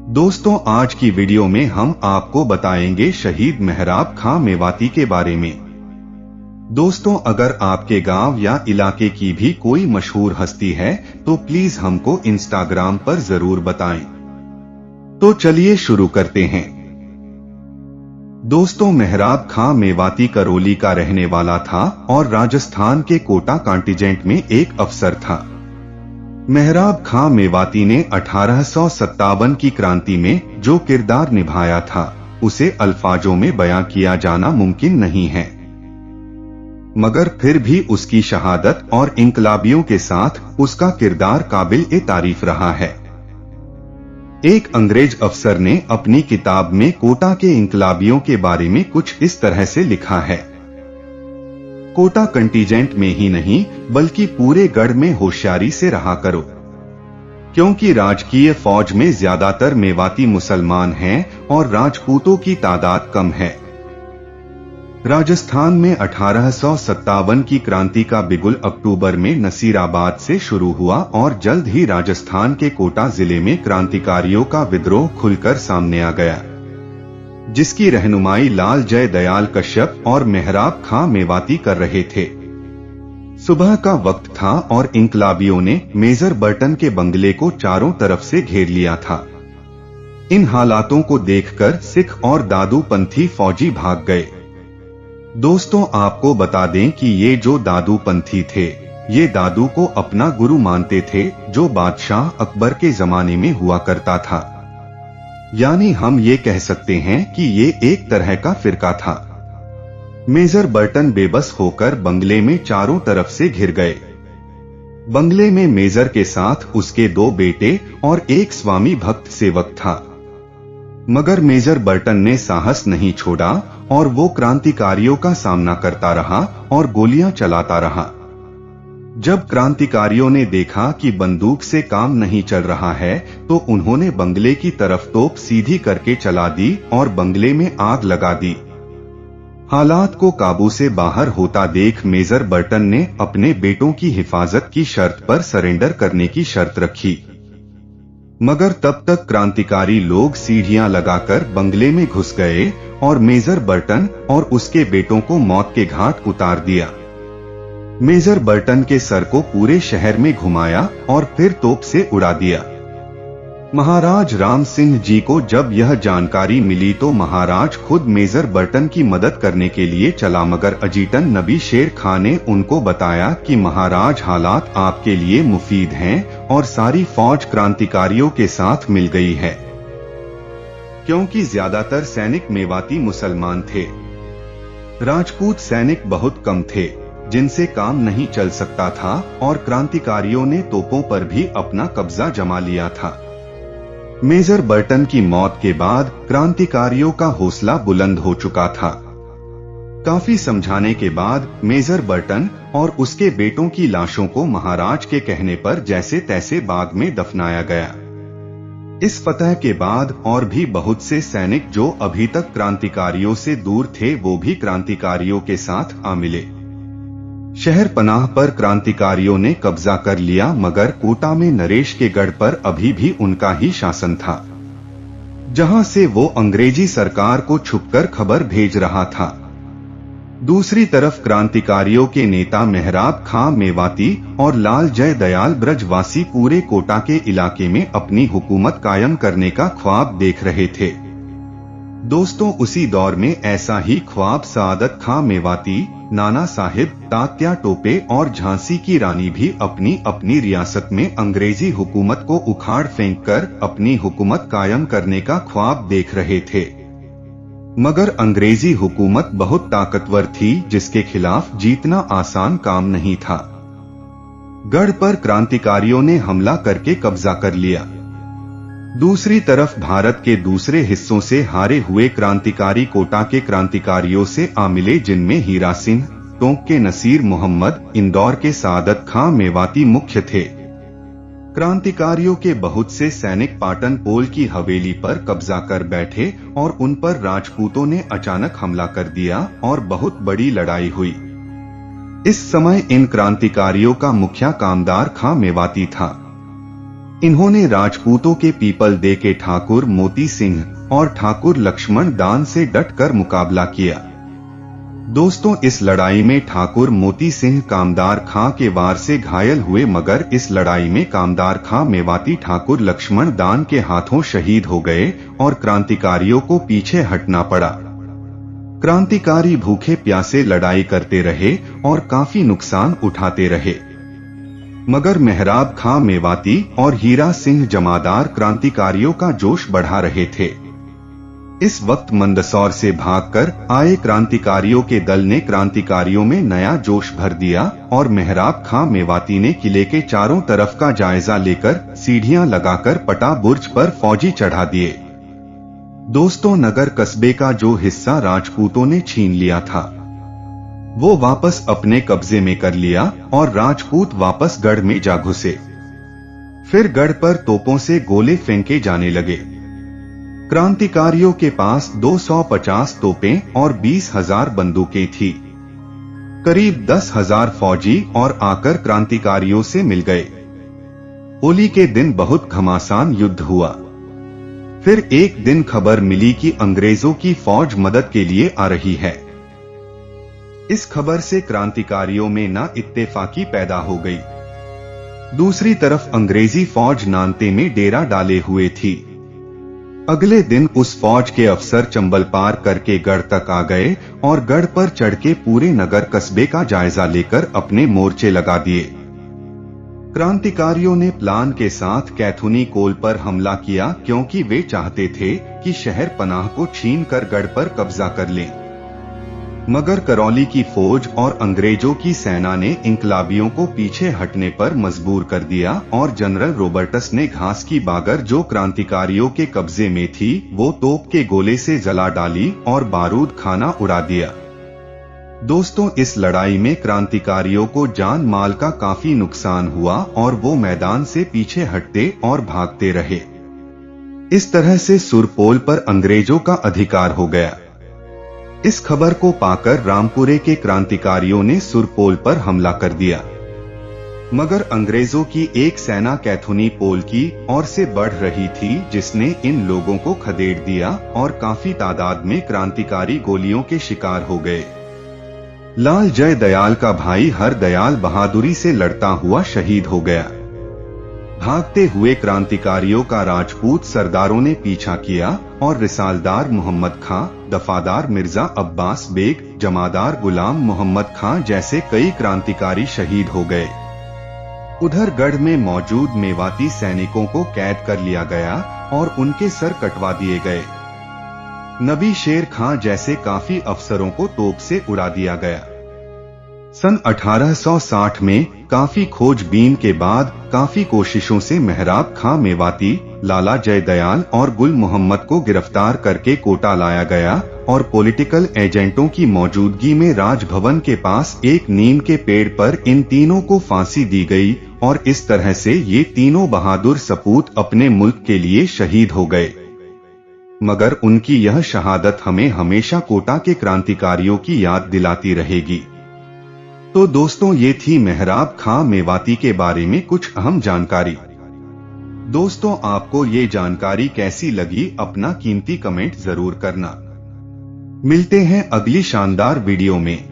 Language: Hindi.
दोस्तों, आज की वीडियो में हम आपको बताएंगे शहीद मेहराब खां मेवाती के बारे में। दोस्तों, अगर आपके गांव या इलाके की भी कोई मशहूर हस्ती है तो प्लीज हमको इंस्टाग्राम पर जरूर बताएं। तो चलिए शुरू करते हैं। दोस्तों, मेहराब खां मेवाती करौली का रहने वाला था और राजस्थान के कोटा कॉन्टिजेंट में एक अफसर था। मेहराब खां मेवाती ने 1857 की क्रांति में जो किरदार निभाया था उसे अल्फाजों में बयां किया जाना मुमकिन नहीं है, मगर फिर भी उसकी शहादत और इंकलाबियों के साथ उसका किरदार काबिल-ए-तारीफ रहा है। एक अंग्रेज अफसर ने अपनी किताब में कोटा के इंकलाबियों के बारे में कुछ इस तरह से लिखा है। कोटा कंटीजेंट में ही नहीं बल्कि पूरे गढ़ में होशियारी से रहा करो, क्योंकि राजकीय फौज में ज्यादातर मेवाती मुसलमान हैं और राजपूतों की तादाद कम है। राजस्थान में 1857 की क्रांति का बिगुल अक्टूबर में नसीराबाद से शुरू हुआ और जल्द ही राजस्थान के कोटा जिले में क्रांतिकारियों का विद्रोह खुलकर सामने आ गया, जिसकी रहनुमाई लाल जय दयाल कश्यप और मेहराब खां मेवाती कर रहे थे। सुबह का वक्त था और इंकलाबियों ने मेजर बर्टन के बंगले को चारों तरफ से घेर लिया था। इन हालातों को देखकर सिख और दादू पंथी फौजी भाग गए। दोस्तों, आपको बता दें कि ये जो दादू पंथी थे ये दादू को अपना गुरु मानते थे, जो बादशाह अकबर के जमाने में हुआ करता था। यानी हम ये कह सकते हैं कि ये एक तरह का फिरका था। मेजर बर्टन बेबस होकर बंगले में चारों तरफ से घिर गए। बंगले में मेजर के साथ उसके 2 बेटे और एक स्वामी भक्त सेवक था, मगर मेजर बर्टन ने साहस नहीं छोड़ा और वो क्रांतिकारियों का सामना करता रहा और गोलियां चलाता रहा। जब क्रांतिकारियों ने देखा कि बंदूक से काम नहीं चल रहा है तो उन्होंने बंगले की तरफ तोप सीधी करके चला दी और बंगले में आग लगा दी। हालात को काबू से बाहर होता देख मेजर बर्टन ने अपने बेटों की हिफाजत की शर्त पर सरेंडर करने की शर्त रखी, मगर तब तक क्रांतिकारी लोग सीढ़ियां लगाकर बंगले में घुस गए और मेजर बर्टन और उसके बेटों को मौत के घाट उतार दिया। मेजर बर्टन के सर को पूरे शहर में घुमाया और फिर तोप से उड़ा दिया। महाराज राम सिंह जी को जब यह जानकारी मिली तो महाराज खुद मेजर बर्टन की मदद करने के लिए चला, मगर अजीतन नबी शेर खां ने उनको बताया कि महाराज, हालात आपके लिए मुफीद हैं और सारी फौज क्रांतिकारियों के साथ मिल गई है, क्योंकि ज्यादातर सैनिक मेवाती मुसलमान थे। राजपूत सैनिक बहुत कम थे जिनसे काम नहीं चल सकता था और क्रांतिकारियों ने तोपों पर भी अपना कब्जा जमा लिया था। मेजर बर्टन की मौत के बाद क्रांतिकारियों का हौसला बुलंद हो चुका था। काफी समझाने के बाद मेजर बर्टन और उसके बेटों की लाशों को महाराज के कहने पर जैसे तैसे बाग में दफनाया गया। इस फतह के बाद और भी बहुत से सैनिक जो अभी तक क्रांतिकारियों से दूर थे वो भी क्रांतिकारियों के साथ आ मिले। शहर पनाह पर क्रांतिकारियों ने कब्जा कर लिया, मगर कोटा में नरेश के गढ़ पर अभी भी उनका ही शासन था, जहां से वो अंग्रेजी सरकार को छुपकर खबर भेज रहा था। दूसरी तरफ क्रांतिकारियों के नेता मेहराब खां मेवाती और लाल जय दयाल ब्रजवासी पूरे कोटा के इलाके में अपनी हुकूमत कायम करने का ख्वाब देख रहे थे। दोस्तों, उसी दौर में ऐसा ही ख्वाब सआदत खां मेवाती, नाना साहिब, तात्या टोपे और झांसी की रानी भी अपनी अपनी रियासत में अंग्रेजी हुकूमत को उखाड़ फेंककर अपनी हुकूमत कायम करने का ख्वाब देख रहे थे, मगर अंग्रेजी हुकूमत बहुत ताकतवर थी जिसके खिलाफ जीतना आसान काम नहीं था। गढ़ पर क्रांतिकारियों ने हमला करके कब्जा कर लिया। दूसरी तरफ भारत के दूसरे हिस्सों से हारे हुए क्रांतिकारी कोटा के क्रांतिकारियों से आ मिले, जिनमें हीरा सिंह, टोंक के नसीर मोहम्मद, इंदौर के सआदत खां मेवाती मुख्य थे। क्रांतिकारियों के बहुत से सैनिक पाटन पोल की हवेली पर कब्जा कर बैठे और उन पर राजपूतों ने अचानक हमला कर दिया और बहुत बड़ी लड़ाई हुई। इस समय इन क्रांतिकारियों का मुखिया कामदार खां मेवाती था। इन्होंने राजपूतों के पीपल दे के ठाकुर मोती सिंह और ठाकुर लक्ष्मण दान से डटकर मुकाबला किया। दोस्तों, इस लड़ाई में ठाकुर मोती सिंह कामदार खां के वार से घायल हुए, मगर इस लड़ाई में कामदार खां मेवाती ठाकुर लक्ष्मण दान के हाथों शहीद हो गए और क्रांतिकारियों को पीछे हटना पड़ा। क्रांतिकारी भूखे प्यासे लड़ाई करते रहे और काफी नुकसान उठाते रहे, मगर मेहराब खां मेवाती और हीरा सिंह जमादार क्रांतिकारियों का जोश बढ़ा रहे थे। इस वक्त मंदसौर से भागकर आए क्रांतिकारियों के दल ने क्रांतिकारियों में नया जोश भर दिया और मेहराब खां मेवाती ने किले के चारों तरफ का जायजा लेकर सीढ़ियां लगाकर पटा बुर्ज पर फौजी चढ़ा दिए। दोस्तों, नगर कस्बे का जो हिस्सा राजपूतों ने छीन लिया था वो वापस अपने कब्जे में कर लिया और राजपूत वापस गढ़ में जा घुसे। फिर गढ़ पर तोपों से गोले फेंके जाने लगे। क्रांतिकारियों के पास 250 तोपें और 20,000 बंदूकें थी। करीब 10,000 फौजी और आकर क्रांतिकारियों से मिल गए। होली के दिन बहुत घमासान युद्ध हुआ। फिर एक दिन खबर मिली कि अंग्रेजों की फौज मदद के लिए आ रही है। इस खबर से क्रांतिकारियों में ना इत्तेफाकी पैदा हो गई। दूसरी तरफ अंग्रेजी फौज नानते में डेरा डाले हुए थी। अगले दिन उस फौज के अफसर चंबल पार करके गढ़ तक आ गए और गढ़ पर चढ़ के पूरे नगर कस्बे का जायजा लेकर अपने मोर्चे लगा दिए। क्रांतिकारियों ने प्लान के साथ कैथुनी कोल पर हमला किया, क्योंकि वे चाहते थे कि शहर पनाह को छीन कर गढ़ पर कब्जा कर लें। मगर करौली की फौज और अंग्रेजों की सेना ने इंकलाबियों को पीछे हटने पर मजबूर कर दिया और जनरल रॉबर्टस ने घास की बागर जो क्रांतिकारियों के कब्जे में थी वो तोप के गोले से जला डाली और बारूद खाना उड़ा दिया। दोस्तों, इस लड़ाई में क्रांतिकारियों को जान माल का काफी नुकसान हुआ और वो मैदान से पीछे हटते और भागते रहे। इस तरह से सुरपोल पर अंग्रेजों का अधिकार हो गया। इस खबर को पाकर रामपुरे के क्रांतिकारियों ने सुरपोल पर हमला कर दिया, मगर अंग्रेजों की एक सेना कैथुनी पोल की ओर से बढ़ रही थी, जिसने इन लोगों को खदेड़ दिया और काफी तादाद में क्रांतिकारी गोलियों के शिकार हो गए। लाल जय दयाल का भाई हर दयाल बहादुरी से लड़ता हुआ शहीद हो गया। भागते हुए क्रांतिकारियों का राजपूत सरदारों ने पीछा किया और रिसालदार मोहम्मद खां, दफादार मिर्जा अब्बास बेग, जमादार गुलाम मोहम्मद खां जैसे कई क्रांतिकारी शहीद हो गए। उधर गढ़ में मौजूद मेवाती सैनिकों को कैद कर लिया गया और उनके सर कटवा दिए गए। नबी शेर खां जैसे काफी अफसरों को तोप से उड़ा दिया गया। सन 1860 में काफी खोजबीन के बाद काफी कोशिशों से मेहराब खां मेवाती, लाला जय दयाल और गुल मोहम्मद को गिरफ्तार करके कोटा लाया गया और पॉलिटिकल एजेंटों की मौजूदगी में राजभवन के पास एक नीम के पेड़ पर इन तीनों को फांसी दी गई और इस तरह से ये तीनों बहादुर सपूत अपने मुल्क के लिए शहीद हो गए। मगर उनकी यह शहादत हमें हमेशा कोटा के क्रांतिकारियों की याद दिलाती रहेगी। तो दोस्तों, ये थी मेहराब खां मेवाती के बारे में कुछ अहम जानकारी। दोस्तों, आपको ये जानकारी कैसी लगी, अपना कीमती कमेंट जरूर करना। मिलते हैं अगली शानदार वीडियो में।